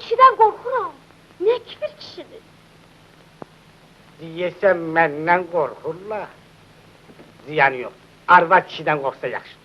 kişiden korkuram. Ne kibir kişidir? Deyəsən məndən qorxurlar. Ziyanı yox, arvad kişidən qorxsa yaxşı.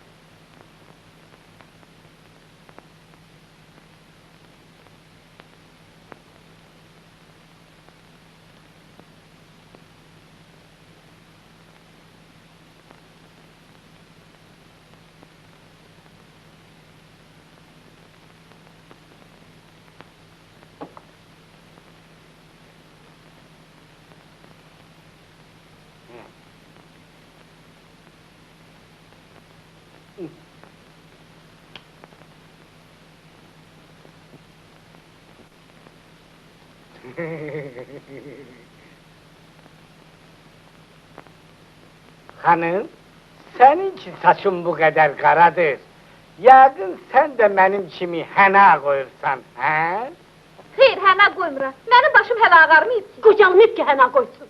Hanım, senin ki saçın bu kadar karadır. Yəqin sen de benim kimi həna koyursan, hə? Xeyr, həna qoymuram. Mənim başım hələ ağarmayıb ki. Qocalmayıb ki, həna qoysun.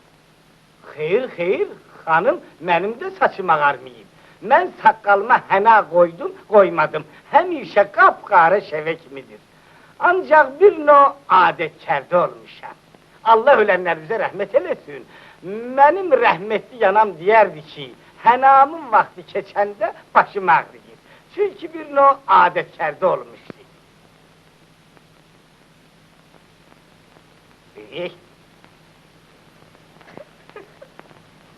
Xeyr, hanım, benim de saçım ağarmayıb. Ben saqqalıma həna koydum, koymadım. Həmişə qapqarı şəvə kimidir. Ancak bir no adetkərdə olmuşam. Allah ölənlərimizə rəhmət eləsin. Benim rəhmətli yanam deyərdi ki, hənamın vaxtı keçəndə başım ağrıyır. Çünkü bir no adetkərdə olmuşdu.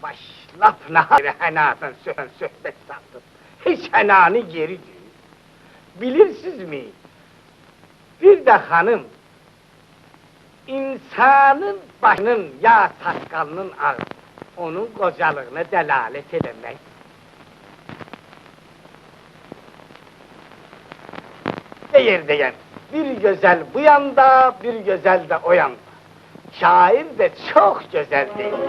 Başlap nahar hənadan söhbət saldım. Hiç hənanı geri değil. Bilirsiniz mi? Bir de hanım, insanın başının ya saqqalının ağı, onun qocalığına dəlalət eləmək. Deyən, bir güzel bu yanda, bir güzel de o yanda. Şair de çok güzel değil.